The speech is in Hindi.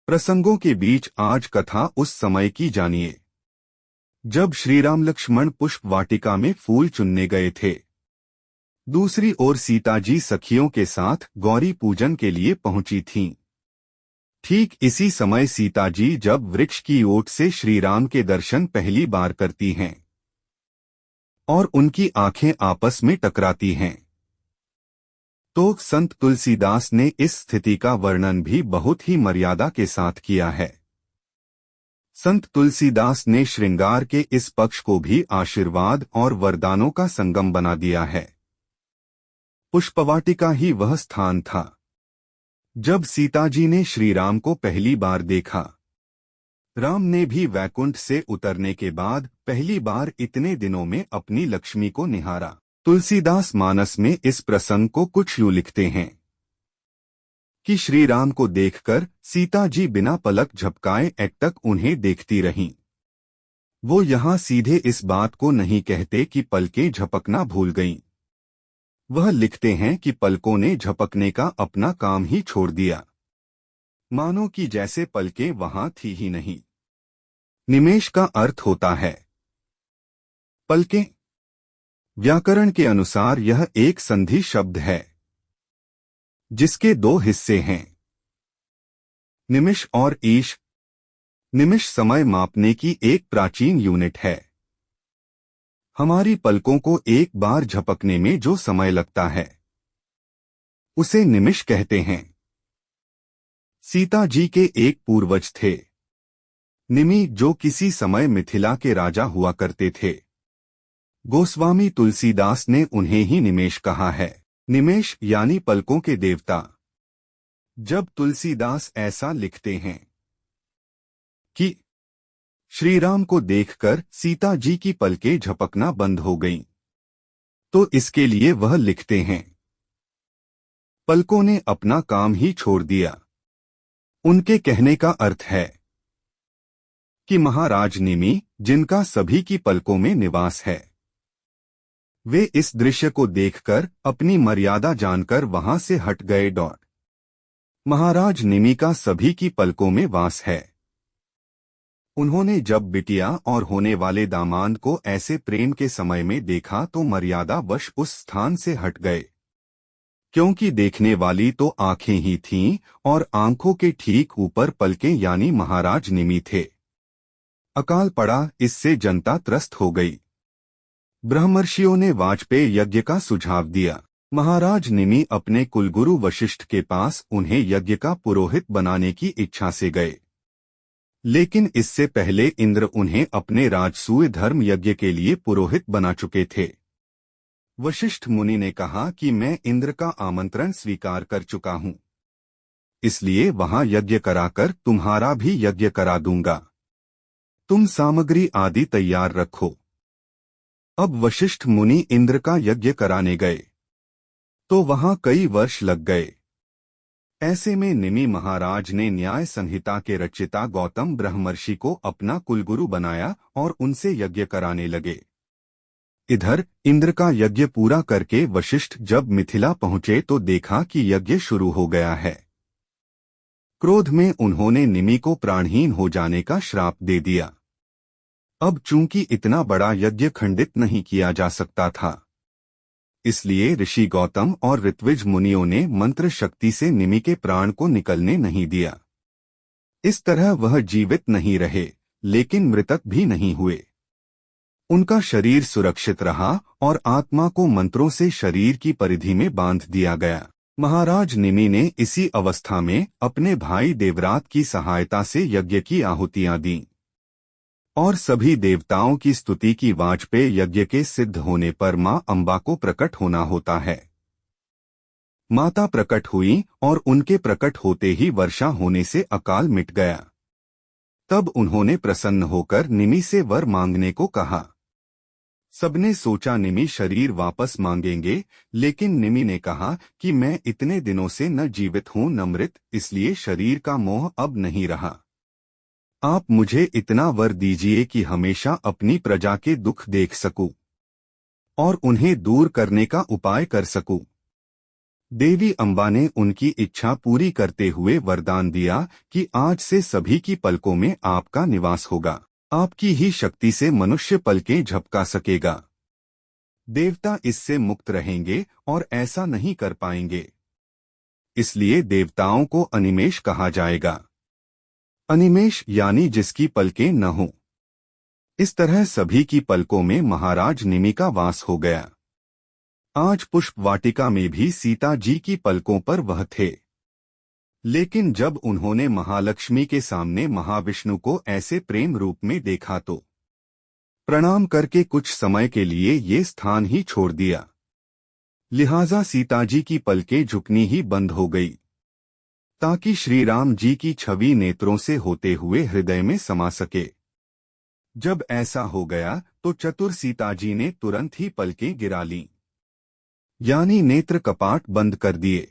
प्रसंगों के बीच आज कथा उस समय की जानिए जब श्रीराम लक्ष्मण पुष्प वाटिका में फूल चुनने गए थे। दूसरी ओर सीता जी सखियों के साथ गौरी पूजन के लिए पहुंची थीं। ठीक इसी समय सीता जी जब वृक्ष की ओट से श्रीराम के दर्शन पहली बार करती हैं और उनकी आंखें आपस में टकराती हैं, तो संत तुलसीदास ने इस स्थिति का वर्णन भी बहुत ही मर्यादा के साथ किया है। संत तुलसीदास ने श्रृंगार के इस पक्ष को भी आशीर्वाद और वरदानों का संगम बना दिया है। पुष्पवाटिका ही वह स्थान था जब सीता जी ने श्रीराम को पहली बार देखा। राम ने भी वैकुंठ से उतरने के बाद पहली बार इतने दिनों में अपनी लक्ष्मी को निहारा। तुलसीदास मानस में इस प्रसंग को कुछ यूं लिखते हैं कि श्रीराम को देखकर सीता जी बिना पलक झपकाए एकटक उन्हें देखती रहीं। वो यहाँ सीधे इस बात को नहीं कहते कि पलकें झपकना भूल गईं। वह लिखते हैं कि पलकों ने झपकने का अपना काम ही छोड़ दिया, मानो कि जैसे पलकें वहां थी ही नहीं। निमेष का अर्थ होता है पलकें। व्याकरण के अनुसार यह एक संधि शब्द है जिसके दो हिस्से हैं, निमिष और ईश। निमिष समय मापने की एक प्राचीन यूनिट है। हमारी पलकों को एक बार झपकने में जो समय लगता है उसे निमिष कहते हैं। सीता जी के एक पूर्वज थे निमि, जो किसी समय मिथिला के राजा हुआ करते थे। गोस्वामी तुलसीदास ने उन्हें ही निमेष कहा है। निमेष यानी पलकों के देवता। जब तुलसीदास ऐसा लिखते हैं कि श्रीराम को देखकर सीता जी की पलकें झपकना बंद हो गईं, तो इसके लिए वह लिखते हैं पलकों ने अपना काम ही छोड़ दिया। उनके कहने का अर्थ है कि महाराज निमि, जिनका सभी की पलकों में निवास है, वे इस दृश्य को देखकर अपनी मर्यादा जानकर वहां से हट गए। महाराज निमि का सभी की पलकों में वास है। उन्होंने जब बिटिया और होने वाले दामाद को ऐसे प्रेम के समय में देखा तो मर्यादा वश उस स्थान से हट गए, क्योंकि देखने वाली तो आंखें ही थीं और आंखों के ठीक ऊपर पलकें यानी महाराज निमि थे। अकाल पड़ा, इससे जनता त्रस्त हो गई। ब्रह्मर्षियों ने वाजपेय यज्ञ का सुझाव दिया। महाराज निमि अपने कुलगुरु वशिष्ठ के पास उन्हें यज्ञ का पुरोहित बनाने की इच्छा से गए, लेकिन इससे पहले इंद्र उन्हें अपने राजसूय धर्म यज्ञ के लिए पुरोहित बना चुके थे। वशिष्ठ मुनि ने कहा कि मैं इंद्र का आमंत्रण स्वीकार कर चुका हूं, इसलिए वहां यज्ञ कराकर तुम्हारा भी यज्ञ करा दूंगा। तुम सामग्री आदि तैयार रखो। अब वशिष्ठ मुनि इंद्र का यज्ञ कराने गए तो वहां कई वर्ष लग गए। ऐसे में निमि महाराज ने न्याय संहिता के रचिता गौतम ब्रह्मर्षि को अपना कुलगुरु बनाया और उनसे यज्ञ कराने लगे। इधर इंद्र का यज्ञ पूरा करके वशिष्ठ जब मिथिला पहुंचे तो देखा कि यज्ञ शुरू हो गया है। क्रोध में उन्होंने निमि को प्राणहीन हो जाने का श्राप दे दिया। अब चूंकि इतना बड़ा यज्ञ खंडित नहीं किया जा सकता था, इसलिए ऋषि गौतम और ऋत्विज मुनियों ने मंत्र शक्ति से निमि के प्राण को निकलने नहीं दिया। इस तरह वह जीवित नहीं रहे, लेकिन मृतक भी नहीं हुए। उनका शरीर सुरक्षित रहा और आत्मा को मंत्रों से शरीर की परिधि में बांध दिया गया। महाराज निमि ने इसी अवस्था में अपने भाई देवरात की सहायता से यज्ञ की आहुतियां दीं और सभी देवताओं की स्तुति की। वाजपेय यज्ञ के सिद्ध होने पर मां अंबा को प्रकट होना होता है। माता प्रकट हुई और उनके प्रकट होते ही वर्षा होने से अकाल मिट गया। तब उन्होंने प्रसन्न होकर निमि से वर मांगने को कहा। सबने सोचा निमि शरीर वापस मांगेंगे, लेकिन निमि ने कहा कि मैं इतने दिनों से न जीवित हूं न मृत, इसलिए शरीर का मोह अब नहीं रहा। आप मुझे इतना वर दीजिए कि हमेशा अपनी प्रजा के दुख देख सकूं और उन्हें दूर करने का उपाय कर सकूं। देवी अम्बा ने उनकी इच्छा पूरी करते हुए वरदान दिया कि आज से सभी की पलकों में आपका निवास होगा। आपकी ही शक्ति से मनुष्य पलकें झपका सकेगा। देवता इससे मुक्त रहेंगे और ऐसा नहीं कर पाएंगे। इसलिए देवताओं को अनिमेष कहा जाएगा। अनिमेष यानी जिसकी पलकें न हों। इस तरह सभी की पलकों में महाराज निमि का वास हो गया। आज पुष्प वाटिका में भी सीता जी की पलकों पर वह थे। लेकिन जब उन्होंने महालक्ष्मी के सामने महाविष्णु को ऐसे प्रेम रूप में देखा तो प्रणाम करके कुछ समय के लिए ये स्थान ही छोड़ दिया। लिहाजा सीताजी की पलकें झुकनी ही बंद हो गई, ताकि श्री राम जी की छवि नेत्रों से होते हुए हृदय में समा सके। जब ऐसा हो गया तो चतुर सीताजी ने तुरंत ही पलकें गिरा लीं, यानी नेत्र कपाट बंद कर दिए।